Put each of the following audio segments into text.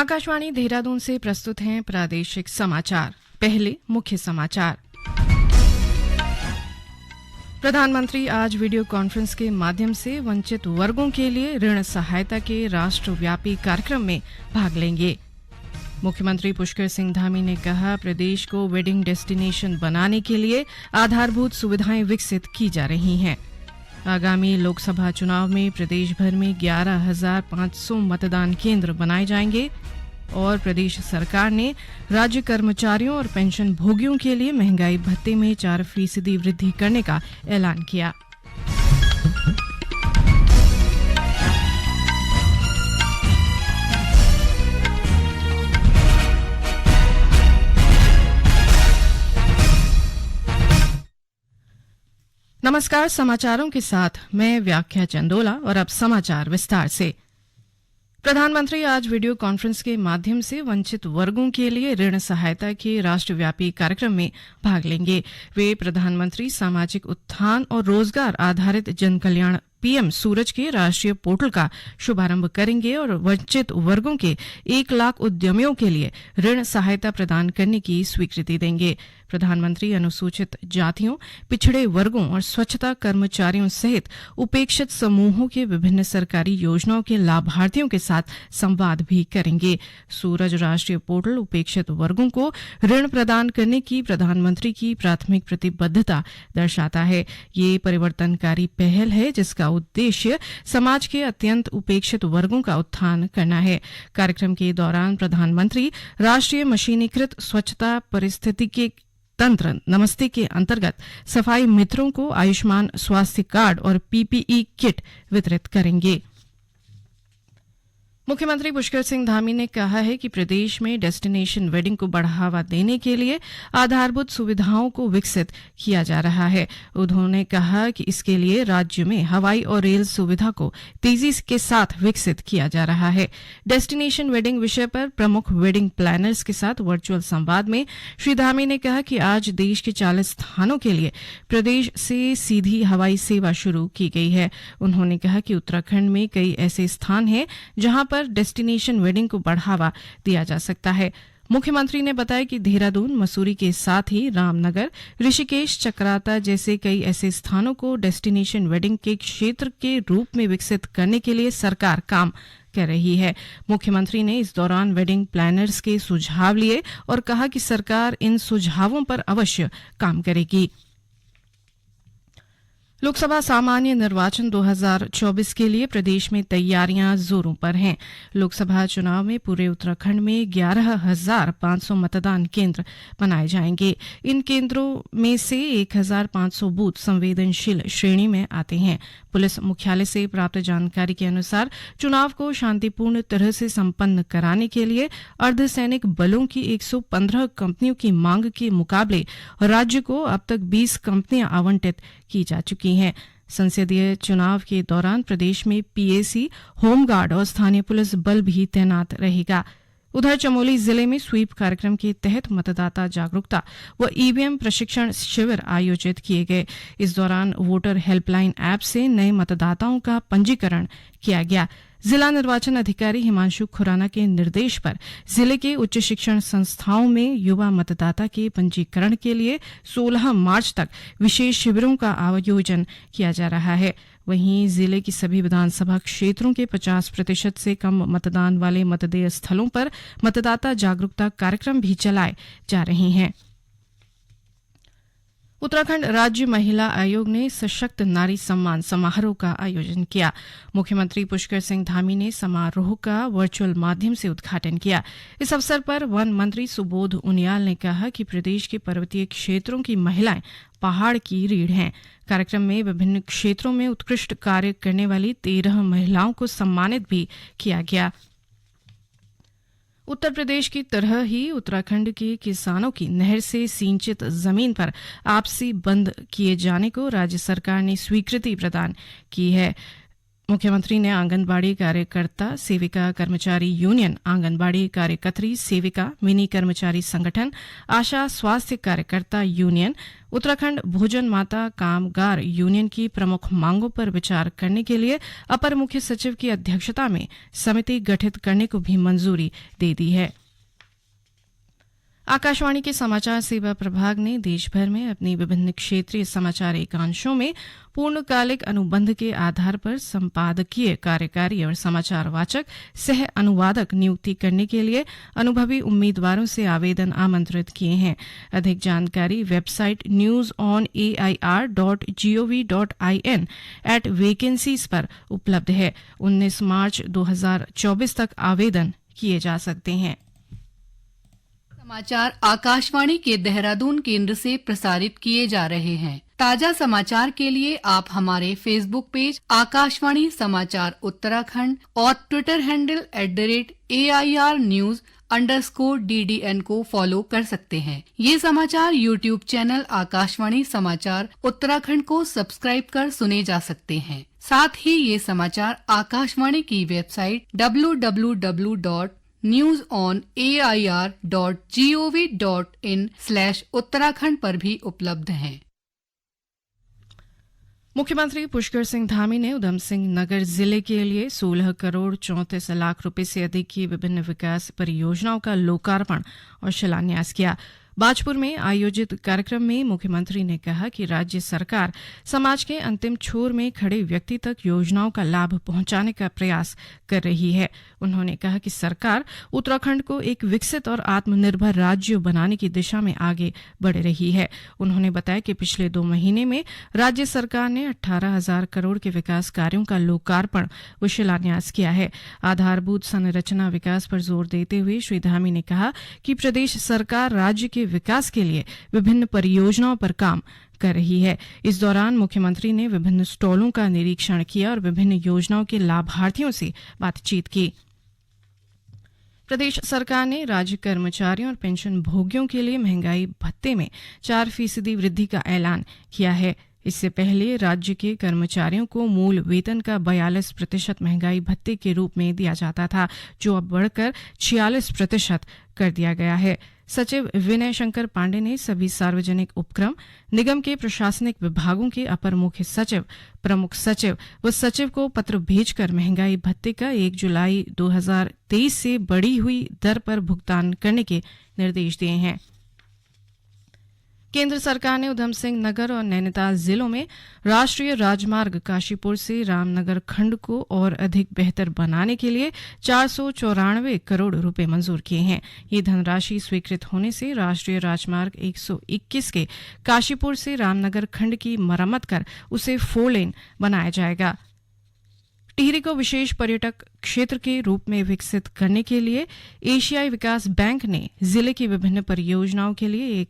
आकाशवाणी देहरादून से प्रस्तुत हैं प्रादेशिक समाचार। पहले मुख्य समाचार। प्रधानमंत्री आज वीडियो कॉन्फ्रेंस के माध्यम से वंचित वर्गों के लिए ऋण सहायता के राष्ट्रव्यापी कार्यक्रम में भाग लेंगे। मुख्यमंत्री पुष्कर सिंह धामी ने कहा, प्रदेश को वेडिंग डेस्टिनेशन बनाने के लिए आधारभूत सुविधाएं विकसित की जा रही हैं। आगामी लोकसभा चुनाव में प्रदेश भर में 11,500 मतदान केंद्र बनाए जाएंगे और प्रदेश सरकार ने राज्य कर्मचारियों और पेंशन भोगियों के लिए महंगाई भत्ते में 4% वृद्धि करने का ऐलान किया। नमस्कार, समाचारों के साथ मैं व्याख्या चंदोला और अब समाचार विस्तार से। प्रधानमंत्री आज वीडियो कॉन्फ्रेंस के माध्यम से वंचित वर्गों के लिए ऋण सहायता के राष्ट्रव्यापी कार्यक्रम में भाग लेंगे। वे प्रधानमंत्री सामाजिक उत्थान और रोजगार आधारित जनकल्याण पीएम सूरज के राष्ट्रीय पोर्टल का शुभारंभ करेंगे और वंचित वर्गों के 1 लाख उद्यमियों के लिए ऋण सहायता प्रदान करने की स्वीकृति देंगे। प्रधानमंत्री अनुसूचित जातियों, पिछड़े वर्गों और स्वच्छता कर्मचारियों सहित उपेक्षित समूहों के विभिन्न सरकारी योजनाओं के लाभार्थियों के साथ संवाद भी करेंगे। सूरज राष्ट्रीय पोर्टल उपेक्षित वर्गों को ऋण प्रदान करने की प्रधानमंत्री की प्राथमिक प्रतिबद्धता दर्शाता है। ये परिवर्तनकारी पहल है जिसका उद्देश्य समाज के अत्यंत उपेक्षित वर्गों का उत्थान करना है। कार्यक्रम के दौरान प्रधानमंत्री राष्ट्रीय मशीनीकृत स्वच्छता पारिस्थितिकी तंत्र नमस्ते के अंतर्गत सफाई मित्रों को आयुष्मान स्वास्थ्य कार्ड और पीपीई किट वितरित करेंगे। मुख्यमंत्री पुष्कर सिंह धामी ने कहा है कि प्रदेश में डेस्टिनेशन वेडिंग को बढ़ावा देने के लिए आधारभूत सुविधाओं को विकसित किया जा रहा है। उन्होंने कहा कि इसके लिए राज्य में हवाई और रेल सुविधा को तेजी के साथ विकसित किया जा रहा है। डेस्टिनेशन वेडिंग विषय पर प्रमुख वेडिंग प्लानर्स के साथ वर्चुअल संवाद में श्री धामी ने कहा कि आज देश के 40 स्थानों के लिए प्रदेश से सीधी हवाई सेवा शुरू की गई है। उन्होंने कहा कि उत्तराखंड में कई ऐसे स्थान हैं जहां पर डेस्टिनेशन वेडिंग को बढ़ावा दिया जा सकता है। मुख्यमंत्री ने बताया कि देहरादून, मसूरी के साथ ही रामनगर, ऋषिकेश, चक्राता जैसे कई ऐसे स्थानों को डेस्टिनेशन वेडिंग के क्षेत्र के रूप में विकसित करने के लिए सरकार काम कर रही है। मुख्यमंत्री ने इस दौरान वेडिंग प्लानर्स के सुझाव लिए और कहा कि सरकार इन सुझावों पर अवश्य काम करेगी। लोकसभा सामान्य निर्वाचन 2024 के लिए प्रदेश में तैयारियां जोरों पर हैं। लोकसभा चुनाव में पूरे उत्तराखंड में 11,500 मतदान केंद्र बनाए जाएंगे। इन केंद्रों में से 1,500 बूथ संवेदनशील श्रेणी में आते हैं। पुलिस मुख्यालय से प्राप्त जानकारी के अनुसार चुनाव को शांतिपूर्ण तरह से संपन्न कराने के लिए अर्धसैनिक बलों की 115 कंपनियों की मांग के मुकाबले राज्य को अब तक 20 कंपनियां आवंटित की जा चुकी हैं। संसदीय चुनाव के दौरान प्रदेश में पीएसी, होमगार्ड और स्थानीय पुलिस बल भी तैनात रहेगा। उधर चमोली जिले में स्वीप कार्यक्रम के तहत मतदाता जागरूकता व ईवीएम प्रशिक्षण शिविर आयोजित किए गए। इस दौरान वोटर हेल्पलाइन ऐप से नए मतदाताओं का पंजीकरण किया गया। जिला निर्वाचन अधिकारी हिमांशु खुराना के निर्देश पर जिले के उच्च शिक्षण संस्थाओं में युवा मतदाता के पंजीकरण के लिए 16 मार्च तक विशेष शिविरों का आयोजन किया जा रहा है। वहीं जिले की सभी विधानसभा क्षेत्रों के 50% से कम मतदान वाले मतदेय स्थलों पर मतदाता जागरूकता कार्यक्रम भी चलाए जा रहे हैं। उत्तराखंड राज्य महिला आयोग ने सशक्त नारी सम्मान समारोह का आयोजन किया। मुख्यमंत्री पुष्कर सिंह धामी ने समारोह का वर्चुअल माध्यम से उद्घाटन किया। इस अवसर पर वन मंत्री सुबोध उनियाल ने कहा कि प्रदेश के पर्वतीय क्षेत्रों की महिलाएं पहाड़ की रीढ़ हैं। कार्यक्रम में विभिन्न क्षेत्रों में उत्कृष्ट कार्य करने वाली 13 महिलाओं को सम्मानित भी किया गया। उत्तर प्रदेश की तरह ही उत्तराखंड के किसानों की नहर से सिंचित जमीन पर आपसी बंद किए जाने को राज्य सरकार ने स्वीकृति प्रदान की है। मुख्यमंत्री ने आंगनबाड़ी कार्यकर्ता सेविका कर्मचारी यूनियन, आंगनबाड़ी कार्यकत्री सेविका, मिनी कर्मचारी संगठन, आशा स्वास्थ्य कार्यकर्ता यूनियन, उत्तराखंड भोजन माता कामगार यूनियन की प्रमुख मांगों पर विचार करने के लिए अपर मुख्य सचिव की अध्यक्षता में समिति गठित करने को भी मंजूरी दे दी है। आकाशवाणी के समाचार सेवा प्रभाग ने देश भर में अपनी विभिन्न क्षेत्रीय समाचार एकांशों में पूर्णकालिक अनुबंध के आधार पर संपादकीय, कार्यकारी और समाचार वाचक सह अनुवादक नियुक्ति करने के लिए अनुभवी उम्मीदवारों से आवेदन आमंत्रित किए हैं। अधिक जानकारी वेबसाइट newsonair.gov.in/vacancies पर उपलब्ध है। 19 मार्च 2024 तक आवेदन किए जा सकते हैं। समाचार आकाशवाणी के देहरादून केंद्र से प्रसारित किए जा रहे हैं। ताजा समाचार के लिए आप हमारे फेसबुक पेज आकाशवाणी समाचार उत्तराखंड और ट्विटर हैंडल @AIRnews_DDN को फॉलो कर सकते हैं। ये समाचार यूट्यूब चैनल आकाशवाणी समाचार उत्तराखंड को सब्सक्राइब कर सुने जा सकते हैं। साथ ही ये समाचार आकाशवाणी की वेबसाइट www.newsonair.gov.in/उत्तराखंड पर भी उपलब्ध हैं। मुख्यमंत्री पुष्कर सिंह धामी ने उधम सिंह नगर जिले के लिए 16 करोड़ 34 लाख रुपए से अधिक की विभिन्न विकास परियोजनाओं का लोकार्पण और शिलान्यास किया। बाजपुर में आयोजित कार्यक्रम में मुख्यमंत्री ने कहा कि राज्य सरकार समाज के अंतिम छोर में खड़े व्यक्ति तक योजनाओं का लाभ पहुंचाने का प्रयास कर रही है। उन्होंने कहा कि सरकार उत्तराखंड को एक विकसित और आत्मनिर्भर राज्य बनाने की दिशा में आगे बढ़ रही है। उन्होंने बताया कि पिछले 2 महीने में राज्य सरकार ने 18,000 करोड़ के विकास कार्यों का लोकार्पण व शिलान्यास किया है। आधारभूत संरचना विकास पर जोर देते हुए श्री धामी ने कहा कि प्रदेश सरकार राज्य के विकास के लिए विभिन्न परियोजनाओं पर काम कर रही है। इस दौरान मुख्यमंत्री ने विभिन्न स्टॉलों का निरीक्षण किया और विभिन्न योजनाओं के लाभार्थियों से बातचीत की। प्रदेश सरकार ने राज्य कर्मचारियों और पेंशन भोगियों के लिए महंगाई भत्ते में 4% वृद्धि का ऐलान किया है। इससे पहले राज्य के कर्मचारियों को मूल वेतन का 42% महंगाई भत्ते के रूप में दिया जाता था, जो अब बढ़कर 46% कर दिया गया है। सचिव विनय शंकर पांडे ने सभी सार्वजनिक उपक्रम निगम के प्रशासनिक विभागों के अपर मुख्य सचिव, प्रमुख सचिव व सचिव को पत्र भेजकर महंगाई भत्ते का 1 जुलाई 2023 से बढ़ी हुई दर पर भुगतान करने के निर्देश दिए हैं। केंद्र सरकार ने उधम सिंह नगर और नैनीताल जिलों में राष्ट्रीय राजमार्ग काशीपुर से रामनगर खंड को और अधिक बेहतर बनाने के लिए 494 करोड़ रुपए मंजूर किए हैं। ये धनराशि स्वीकृत होने से राष्ट्रीय राजमार्ग 121 के काशीपुर से रामनगर खंड की मरम्मत कर उसे 4 लेन बनाया जाएगा। टिहरी को विशेष पर्यटक क्षेत्र के रूप में विकसित करने के लिए एशियाई विकास बैंक ने जिले की विभिन्न परियोजनाओं के लिए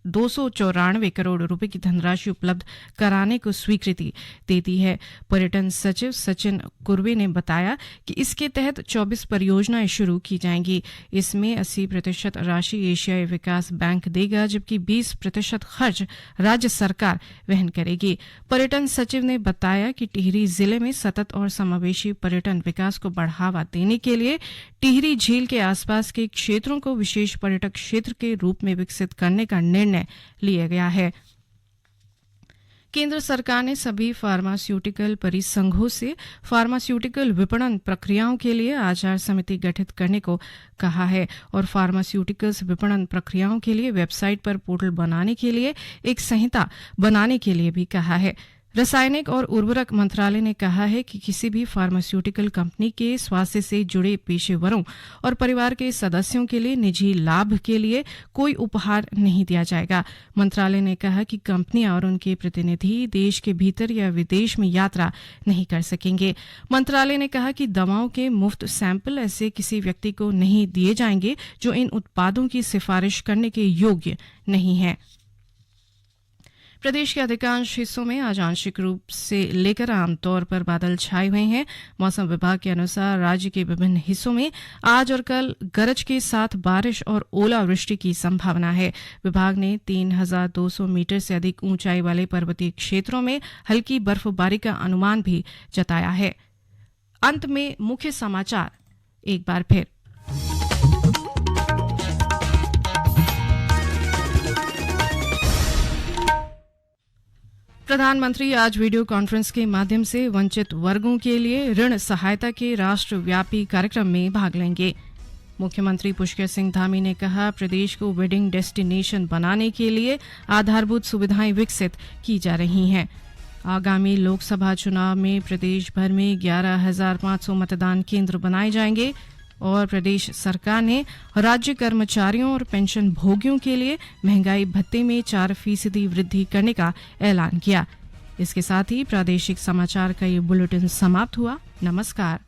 294 करोड़ रुपए की धनराशि उपलब्ध कराने को स्वीकृति दे दी है। पर्यटन सचिव सचिन कुर्वे ने बताया कि इसके तहत 24 परियोजनाएं शुरू की जाएंगी। इसमें 80% राशि एशियाई विकास बैंक देगा, जबकि 20% खर्च राज्य सरकार वहन करेगी। पर्यटन सचिव ने बताया कि टिहरी जिले में सतत और समावेशी पर्यटन विकास को बढ़ावा देने के लिए टिहरी झील के आसपास के क्षेत्रों को विशेष पर्यटक क्षेत्र के रूप में विकसित करने का निर्णय लिया गया है। केंद्र सरकार ने सभी फार्मास्यूटिकल परिसंघों से फार्मास्यूटिकल विपणन प्रक्रियाओं के लिए आचार समिति गठित करने को कहा है और फार्मास्यूटिकल्स विपणन प्रक्रियाओं के लिए वेबसाइट पर पोर्टल बनाने के लिए एक संहिता बनाने के लिए भी कहा है। रासायनिक और उर्वरक मंत्रालय ने कहा है कि किसी भी फार्मास्यूटिकल कंपनी के स्वास्थ्य से जुड़े पेशेवरों और परिवार के सदस्यों के लिए निजी लाभ के लिए कोई उपहार नहीं दिया जाएगा। मंत्रालय ने कहा कि कंपनियां और उनके प्रतिनिधि देश के भीतर या विदेश में यात्रा नहीं कर सकेंगे। मंत्रालय ने कहा कि दवाओं के मुफ्त सैंपल ऐसे किसी व्यक्ति को नहीं दिए जाएंगे जो इन उत्पादों की सिफारिश करने के योग्य नहीं है। प्रदेश के अधिकांश हिस्सों में आज आंशिक रूप से लेकर आमतौर पर बादल छाए हुए हैं। मौसम विभाग के अनुसार राज्य के विभिन्न हिस्सों में आज और कल गरज के साथ बारिश और ओलावृष्टि की संभावना है। विभाग ने 3200 मीटर से अधिक ऊंचाई वाले पर्वतीय क्षेत्रों में हल्की बर्फबारी का अनुमान भी जताया है। अंत में मुख्य समाचार एक बार फिर। प्रधानमंत्री आज वीडियो कॉन्फ्रेंस के माध्यम से वंचित वर्गों के लिए ऋण सहायता के राष्ट्रव्यापी कार्यक्रम में भाग लेंगे। मुख्यमंत्री पुष्कर सिंह धामी ने कहा, प्रदेश को वेडिंग डेस्टिनेशन बनाने के लिए आधारभूत सुविधाएं विकसित की जा रही हैं। आगामी लोकसभा चुनाव में प्रदेश भर में 11,500 मतदान केंद्र बनाए जाएंगे और प्रदेश सरकार ने राज्य कर्मचारियों और पेंशन भोगियों के लिए महंगाई भत्ते में 4% वृद्धि करने का ऐलान किया। इसके साथ ही प्रादेशिक समाचार का ये बुलेटिन समाप्त हुआ। नमस्कार।